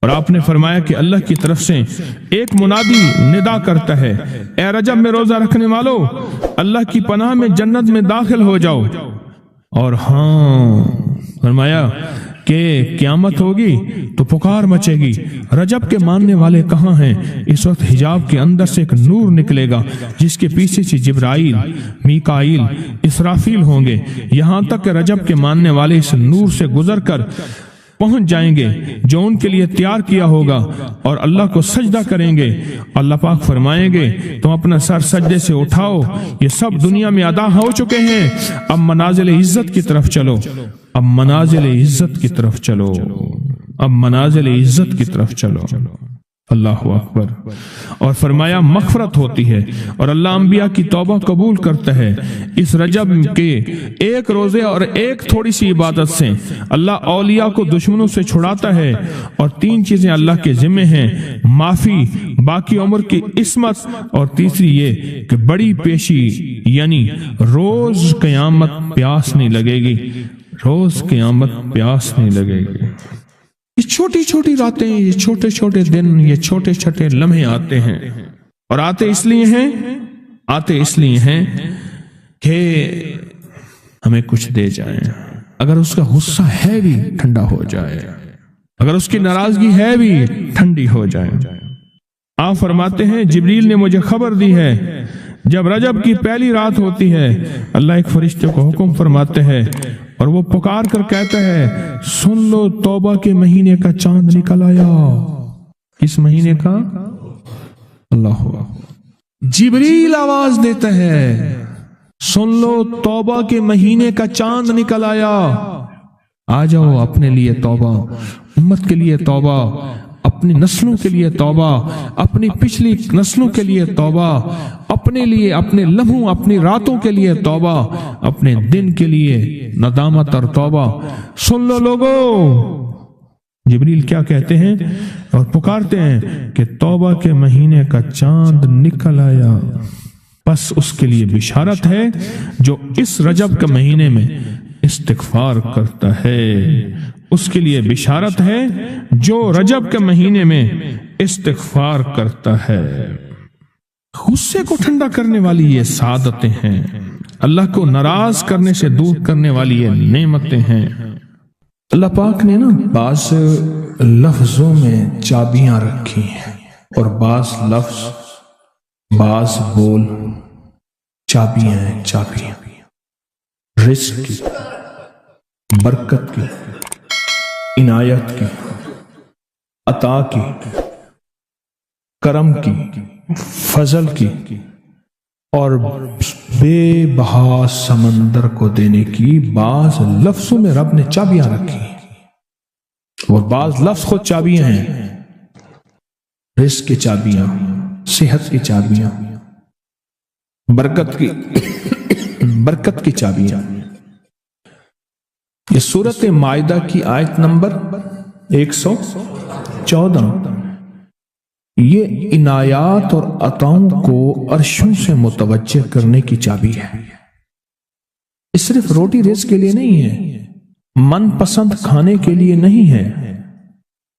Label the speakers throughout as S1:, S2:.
S1: اور آپ نے فرمایا کہ اللہ کی طرف سے ایک منادی ندا کرتا ہے، اے رجب میں روزہ رکھنے والو، اللہ کی پناہ میں جنت میں داخل ہو جاؤ۔ اور ہاں فرمایا کہ قیامت ہوگی تو پکار مچے گی، رجب کے ماننے والے کہاں ہیں؟ اس وقت حجاب کے اندر سے ایک نور نکلے گا جس کے پیچھے سے جبرائیل، میکائیل، اسرافیل ہوں گے، یہاں تک کہ رجب کے ماننے والے اس نور سے گزر کر پہنچ جائیں گے جو ان کے لیے تیار کیا ہوگا، اور اللہ کو سجدہ کریں گے۔ اللہ پاک فرمائیں گے تم اپنا سر سجدے سے اٹھاؤ، یہ سب دنیا میں ادا ہو چکے ہیں، اب منازل عزت کی طرف چلو، اب منازل عزت کی طرف چلو، اب منازل عزت کی طرف چلو۔ اللہ اکبر۔ اور فرمایا مغفرت ہوتی ہے اور اللہ انبیاء کی توبہ قبول کرتا ہے۔ اس رجب کے ایک روزے اور ایک تھوڑی سی عبادت سے اللہ اولیاء کو دشمنوں سے چھڑاتا ہے، اور تین چیزیں اللہ کے ذمہ ہیں، معافی، باقی عمر کی عصمت، اور تیسری یہ کہ بڑی پیشی، یعنی روز قیامت پیاس نہیں لگے گی، روز قیامت پیاس نہیں لگے گی۔ یہ چھوٹی چھوٹی راتیں، یہ چھوٹے چھوٹے دن، یہ چھوٹے چھوٹے لمحے آتے ہیں، اور آتے اس لیے ہیں کہ ہمیں کچھ دے جائیں۔ اگر اس کا غصہ ہے بھی ٹھنڈا ہو جائے، اگر اس کی ناراضگی ہے بھی ٹھنڈی ہو جائے۔ آپ فرماتے ہیں جبریل نے مجھے خبر دی ہے جب رجب کی پہلی رات ہوتی ہے، اللہ ایک فرشتے کو حکم فرماتے ہیں اور وہ پکار کر کہتا ہے سن لو توبہ کے مہینے کا چاند نکل آیا۔ اس مہینے کا اللہ جبریل آواز دیتا ہے سن لو توبہ کے مہینے کا چاند نکل آیا، آ جاؤ اپنے لیے توبہ، امت کے لیے توبہ، اپنی نسلوں کے لیے توبہ، اپنی پچھلی نسلوں کے لیے توبہ، اپنے لیے، اپنے لمحوں، اپنی راتوں کے لیے توبہ، اپنے دن کے لیے ندامت اور توبہ۔ سن لو لوگو، جبریل کیا کہتے ہیں اور پکارتے ہیں کہ توبہ کے مہینے کا چاند نکل آیا۔ بس اس کے لیے بشارت ہے جو اس رجب کے مہینے میں استغفار کرتا ہے، اس کے لیے بشارت ہے جو رجب کے مہینے میں استغفار کرتا ہے۔ غصے کو ٹھنڈا کرنے والی یہ سعادتیں ہیں، اللہ کو ناراض کرنے سے دور کرنے والی یہ نعمتیں ہیں۔ اللہ پاک نے بعض لفظوں میں چابیاں رکھی ہیں، اور بعض لفظ، بعض بول چابیاں ہیں، چابیاں رزق کی، برکت کی، عنایت کی، عطا کی، کرم کی، فضل کی، اور بے بہا سمندر کو دینے کی بعض لفظوں میں رب نے چابیاں رکھی ہیں، اور بعض لفظ خود چابیاں ہیں۔ رزق کی چابیاں، صحت کی چابیاں، برکت کی چابیاں۔ یہ سورۃ مائدہ کی آیت نمبر 114 یہ عنایات اور عطاؤں کو عرشوں سے متوجہ کرنے کی چابی ہے۔ یہ صرف روٹی رزق کے لیے نہیں ہے، من پسند کھانے کے لیے نہیں ہے،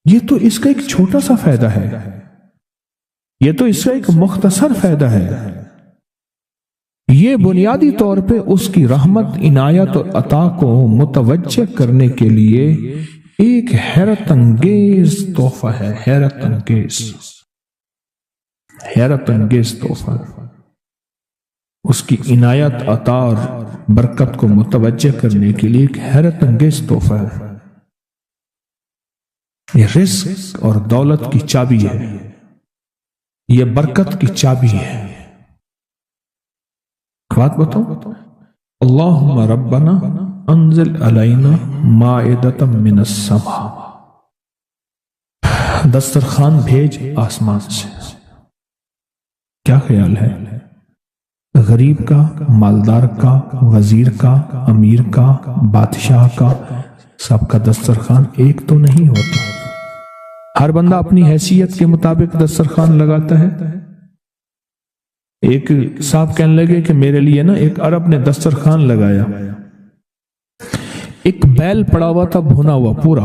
S1: یہ تو اس کا ایک چھوٹا سا فائدہ ہے، یہ تو اس کا ایک مختصر فائدہ ہے۔ یہ بنیادی طور پہ اس کی رحمت، عنایت اور عطا کو متوجہ کرنے کے لیے ایک حیرت انگیز تحفہ ہے، حیرت انگیز تحفہ۔ اس کی عنایت، عطا اور برکت کو متوجہ کرنے کے لیے ایک حیرت انگیز تحفہ ہے۔ یہ رزق اور دولت کی چابی ہے، یہ برکت کی چابی ہے۔ بات بتاؤ، اللہم ربنا انزل علینا مائدۃ من السماء، دسترخوان بھیج آسمان سے۔ کیا خیال ہے؟ غریب کا، مالدار کا، وزیر کا، امیر کا، بادشاہ کا، سب کا دسترخوان ایک تو نہیں ہوتا، ہر بندہ اپنی حیثیت کے مطابق دسترخوان لگاتا ہے۔ ایک صاحب کہنے لگے کہ میرے لیے ایک عرب نے دسترخوان لگایا، ایک بیل پڑا ہوا تھا بھونا ہوا پورا،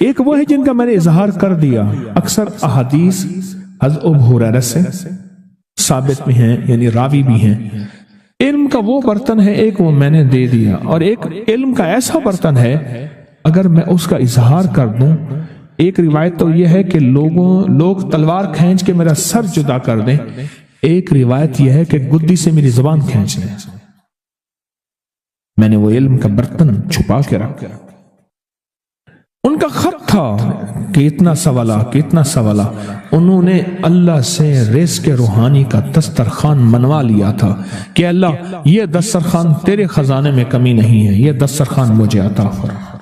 S1: ایک وہ ہے جن کا میں نے اظہار کر دیا، اکثر احادیث حضرت ابو ہریرہ سے ثابت بھی ہیں، یعنی راوی بھی ہیں۔ علم کا وہ برتن ہے ایک، وہ میں نے دے دیا، اور ایک علم کا ایسا برتن ہے اگر میں اس کا اظہار کر دوں، ایک روایت تو یہ ہے کہ لوگ تلوار کھینچ کے میرا سر جدا کر دیں، ایک روایت یہ ہے کہ گدی سے میری زبان کھینچ لیں۔ میں نے وہ علم کا برتن چھپا کے رکھا۔ ان کا خط تھا کہ اتنا سوالا، انہوں نے اللہ سے رزق روحانی کا دسترخوان منوا لیا تھا کہ اللہ یہ دسترخوان تیرے خزانے میں کمی نہیں ہے، یہ دسترخوان مجھے عطا فرما۔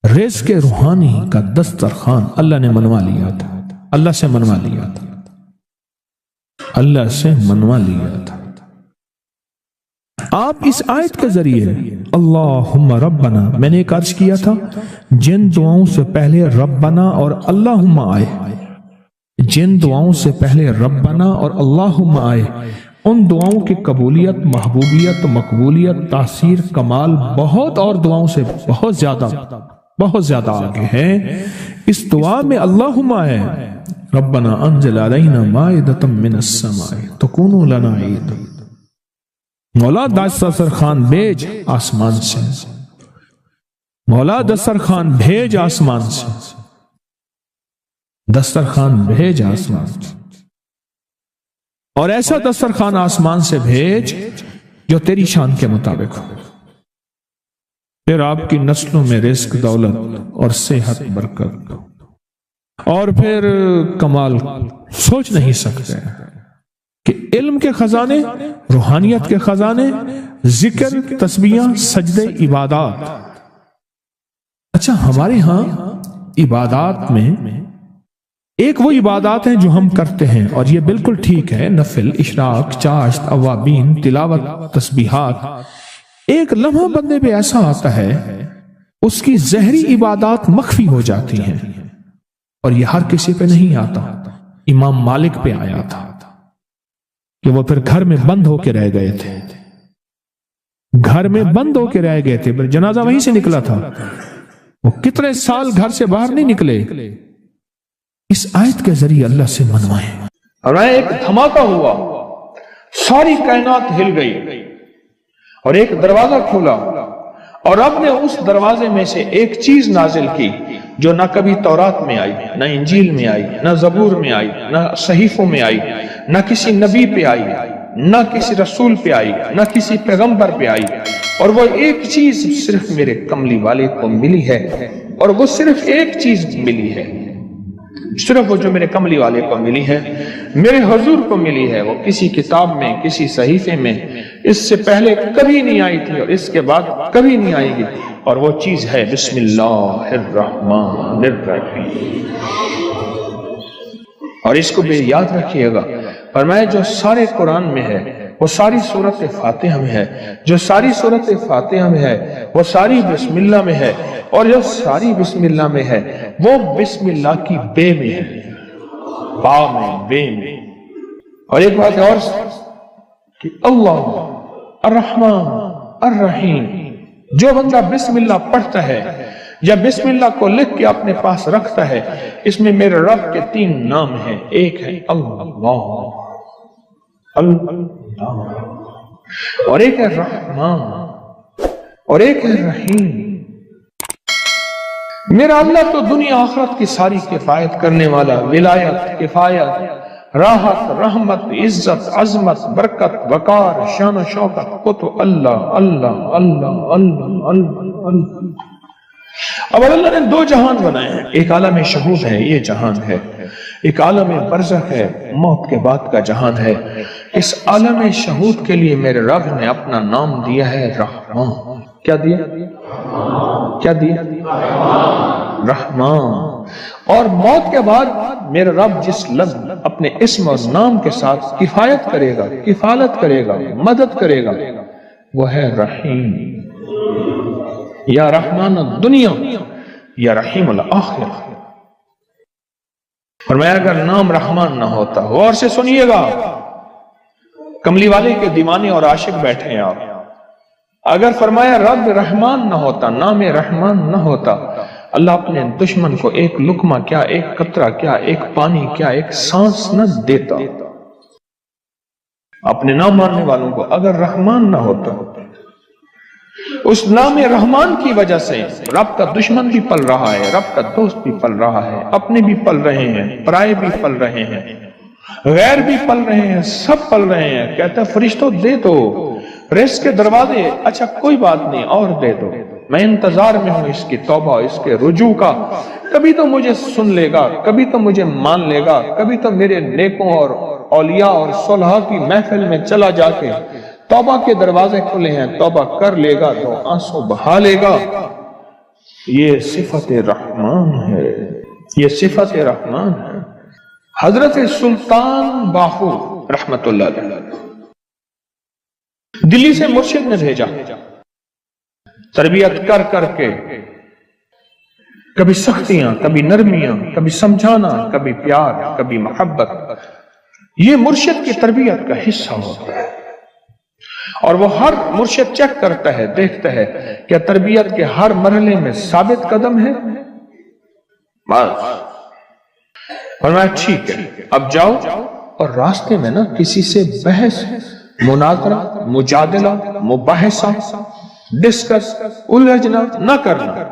S1: رزق روحانی کا دسترخوان اللہ نے منوا لیا تھا، اللہ سے منوا لیا تھا، اللہ سے منوا لیا تھا۔ آپ اس آیت کے ذریعے اللہم ربنا، میں نے ایک عرض کیا تھا جن دعاؤں سے پہلے ربنا اور اللہم آئے، جن دعاؤں سے پہلے ربنا اور اللہم آئے، ان دعاؤں کی قبولیت، محبوبیت، مقبولیت، تاثیر، کمال بہت اور دعاؤں سے بہت زیادہ آگے ہے۔ اس دعا میں اللہم آئے ربنا انزل علینا مائدۃ من السماء تکون لنا عید، مولا دسترخوان بھیج آسمان سے، مولا دسترخوان بھیج آسمان سے، دسترخوان بھیج آسمان سے، اور ایسا دسترخوان آسمان سے بھیج جو تیری شان کے مطابق ہو، پھر آپ کی نسلوں میں رزق، دولت اور صحت، برکت، اور پھر کمال سوچ نہیں سکتے کہ علم کے خزانے، روحانیت کے خزانے، ذکر، تسبیح، سجدے، عبادات۔ اچھا، ہمارے ہاں عبادات میں ایک وہ عبادات ہیں جو ہم کرتے ہیں اور یہ بالکل ٹھیک ہے، نفل، اشراق، چاشت، اوابین، تلاوت، تسبیحات۔ ایک لمحہ بندے پہ ایسا آتا ہے اس کی ظاہری عبادات مخفی ہو جاتی ہیں، اور یہ ہر کسی پہ نہیں آتا۔ امام مالک پہ آیا تھا کہ وہ پھر گھر میں بند ہو کے رہ گئے تھے، گھر میں بند ہو کے رہ گئے تھے، پھر جنازہ وہیں سے نکلا تھا، وہ کتنے سال گھر سے باہر نہیں نکلے۔ اس آیت کے ذریعے اللہ سے منوائیں، اور ایک دھماکہ ہوا، ساری کائنات ہل گئی، اور ایک دروازہ کھولا، اور رب نے اس دروازے میں سے ایک چیز نازل کی جو نہ کبھی تورات میں آئی، نہ انجیل میں آئی، نہ زبور میں آئی، نہ صحیفوں میں آئی، نہ کسی نبی پہ آئی، نہ کسی رسول پہ آئی، نہ کسی پیغمبر پہ آئی، اور وہ ایک چیز صرف میرے کملی والے کو ملی ہے، اور وہ صرف ایک چیز ملی ہے، صرف وہ جو میرے کملی والے کو ملی ہے، میرے حضور کو ملی ہے، وہ کسی کتاب میں، کسی صحیفے میں اس سے پہلے کبھی نہیں آئی تھی اور اس کے بعد کبھی نہیں آئے گی، اور وہ چیز ہے بسم اللہ الرحمن الرحیم۔ اور اس کو بھی یاد رکھیے گا، فرمایا جو سارے قرآن میں ہے وہ ساری سورت فاتحہ میں ہے، جو ساری سورت فاتحہ میں ہے وہ ساری بسم اللہ میں ہے، اور جو ساری بسم اللہ میں ہے وہ بسم اللہ کی بے میں ہے، با میں، بے میں۔ اور ایک بات اور کہ اللہ الرحمن الرحیم، جو بندہ بسم اللہ پڑھتا ہے یا بسم اللہ کو لکھ کے اپنے پاس رکھتا ہے، اس میں میرے رب کے 3 نام ہیں، ایک ہے اللہ، اور ایک ہے رحمان، اور ایک ہے رحیم۔ میرا اللہ تو دنیا آخرت کی ساری کفایت کرنے والا، ولایت، کفایت، راحت، رحمت، عزت، عظمت، برکت، وقار، شان و شوکت کو تو اللہ اللہ اللہ اللہ اللہ اللہ۔ اب اللہ نے 2 جہان بنائے ہیں، ایک عالم شہود ہے، یہ جہان ہے، ایک عالم برزخ ہے، موت کے بعد کا جہان ہے۔ اس عالم شہود کے لیے میرے رب نے اپنا نام دیا ہے رحمان۔ کیا دیا؟ کیا دیا؟ رحمان۔ اور موت کے بعد میرا رب جس لفظ اپنے اسم اور نام کے ساتھ کفایت کرے گا، کفالت کرے گا، مدد کرے گا، وہ ہے رحیم۔ یا رحمان الدنیا یا رحیم الآخرہ۔ فرمایا اگر نام رحمان نہ ہوتا، غور سے سنیے گا، کملی والے کے دیوانے اور عاشق بیٹھے ہیں آپ، اگر فرمایا رب رحمان نہ ہوتا، نام رحمان نہ ہوتا،
S2: اللہ اپنے دشمن کو ایک لقمہ کیا، ایک قطرہ کیا، ایک پانی کیا، ایک سانس نہ دیتا۔ اپنے نہ ماننے والوں کو اگر رحمان نہ ہوتا، اس نام رحمان کی وجہ سے رب کا دشمن بھی پل رہا ہے، رب کا دوست بھی پل رہا ہے، اپنے بھی پل رہے ہیں، پرائے بھی پل رہے ہیں، غیر بھی پل رہے ہیں، سب پل رہے ہیں۔ کہتا ہے فرشتوں دے دو رزق کے دروازے، اچھا کوئی بات نہیں اور دے دو، میں انتظار میں ہوں اس کی توبہ، اس کے رجوع کا، کبھی تو مجھے سن لے گا، کبھی تو مجھے مان لے گا، کبھی تو میرے نیکوں اور اولیاء اور صلحاء کی محفل میں چلا جا کے توبہ کے دروازے کھلے ہیں، توبہ کر لے گا تو آنسو بہا لے گا۔ یہ صفت رحمان ہے، یہ صفت رحمان ہے۔ حضرت سلطان باہو رحمت اللہ علیہ دلی سے مرشد نے بھیجا، تربیت کر کر کے، کبھی سختیاں، کبھی نرمیاں، کبھی سمجھانا، کبھی پیار، کبھی محبت، یہ مرشد کی تربیت کا حصہ ہوتا ہے۔ اور وہ ہر مرشد چیک کرتا ہے، دیکھتا ہے کہ تربیت کے ہر مرحلے میں ثابت قدم ہے، بس فرمایا ٹھیک ہے اب جاؤ، اور راستے میں نا کسی سے بحث، مناظرہ، مجادلہ، مباحثہ، ڈسکس، الجھنا نہ کرنا۔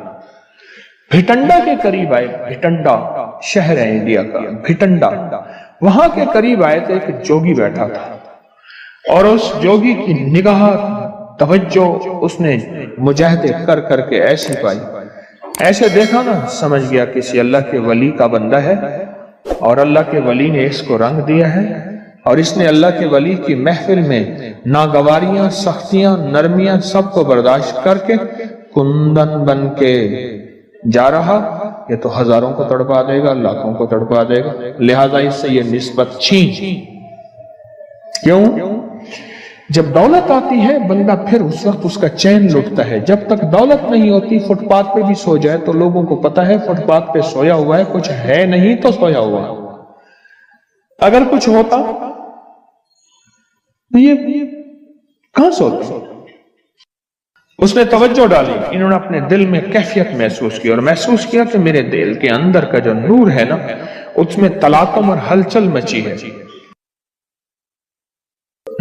S2: بھٹنڈا کے قریب آئے، بھٹنڈا شہر ہے انڈیا کا، بھٹنڈا، وہاں کے قریب آئے تو ایک جوگی بیٹھا تھا، اور اس جوگی کی نگاہ توجہ اس نے مجاہدے کر کر کے ایسی پائی، ایسے دیکھا نا سمجھ گیا کسی اللہ کے ولی کا بندہ ہے، اور اللہ کے ولی نے اس کو رنگ دیا ہے، اور اس نے اللہ کے ولی کی محفل میں ناگواریاں، سختیاں، نرمیاں سب کو برداشت کر کے کندن بن کے جا رہا، یہ تو ہزاروں کو تڑپا دے گا، لاکھوں کو تڑپا دے گا، لہذا اس سے یہ نسبت چھین۔ کیوں؟ جب دولت آتی ہے بندہ پھر اس وقت اس کا چین لٹتا ہے، جب تک دولت نہیں ہوتی فٹ پاتھ پہ بھی سو جائے تو لوگوں کو پتا ہے فٹ پاتھ پہ سویا ہوا ہے، کچھ ہے نہیں تو سویا ہوا ہے، اگر کچھ ہوتا تو یہ کہاں سوتا؟ اس نے توجہ ڈالی، انہوں نے اپنے دل میں کیفیت محسوس کی، اور محسوس کیا کہ میرے دل کے اندر کا جو نور ہے نا اس میں تلاطم اور ہلچل مچی ہے،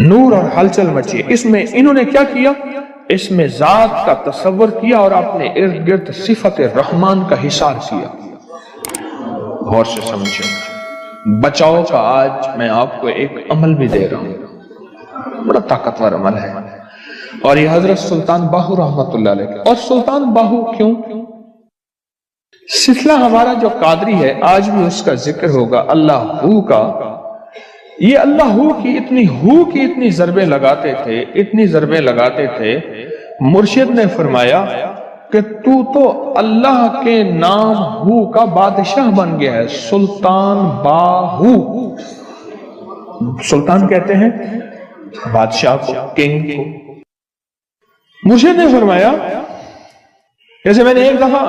S2: نور اور ہلچل مچی ہے۔ اس میں انہوں نے کیا کیا؟ اس میں ذات کا تصور کیا اور اپنے ارد گرد صفت رحمان کا حصار کیا۔ غور سے سمجھو، بچاؤ کا آج میں آپ کو ایک عمل بھی دے رہا ہوں، بڑا طاقتور عمل ہے، اور یہ حضرت سلطان باہو رحمت اللہ علیہ۔ اور سلطان باہو کیوں؟ سلسلہ ہمارا جو قادری ہے آج بھی اس کا ذکر ہوگا، اللہ ہو کا۔ یہ اللہ ہو کی اتنی ضربیں لگاتے تھے، اتنی ضربیں لگاتے تھے، مرشد نے فرمایا کہ تو اللہ کے نام ہو کا بادشاہ بن گیا ہے، سلطان باہو۔ سلطان کہتے ہیں بادشاہ کو، کنگ کو۔ مرشد نے فرمایا، جیسے میں نے ایک دفعہ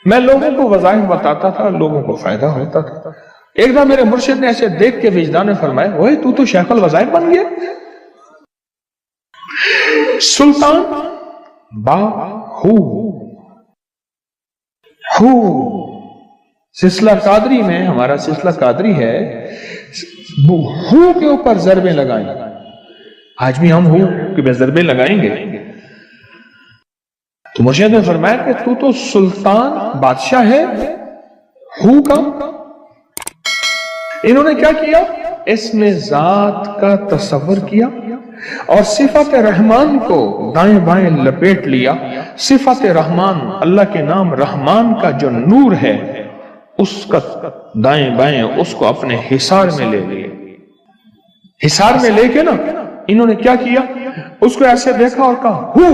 S2: میں لوگوں کو وظائف بتاتا تھا، لوگوں کو فائدہ ہوتا تھا، ایک دفعہ میرے مرشد نے ایسے دیکھ کے وجدان نے فرمایا، اوئے تو شیخ الوظائف بن گیا۔ سلطان باہو، سلسلہ قادری میں، ہمارا سلسلہ قادری ہے، ہو کے اوپر ضربیں لگائیں، آج بھی ہم ہو کہ ضربیں لگائیں گے۔ تو مرشد نے فرمایا کہ تو سلطان بادشاہ ہے ہو کا۔ انہوں نے کیا کیا؟ اس میں ذات کا تصور کیا اور صفت رحمان کو دائیں بائیں لپیٹ لیا۔ صفت رحمان، اللہ کے نام رحمان کا جو نور ہے اس کا دائیں بائیں اس کو اپنے حصار میں لے لیا۔ حصار میں لے کے نا انہوں نے کیا کیا؟ اس کو ایسے دیکھا اور کہا ہو،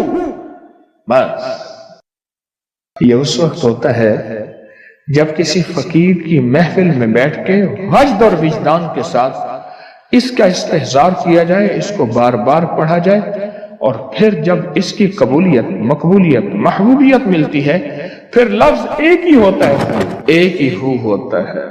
S2: بس۔ یہ اس وقت ہوتا ہے جب کسی فقیر کی محفل میں بیٹھ کے وجد اور وجدان کے ساتھ اس کا استحضار کیا جائے، اس کو بار بار پڑھا جائے، اور پھر جب اس کی قبولیت، مقبولیت، محبوبیت ملتی ہے، پھر لفظ ایک ہی ہوتا ہے، ایک ہی ہو ہوتا ہے۔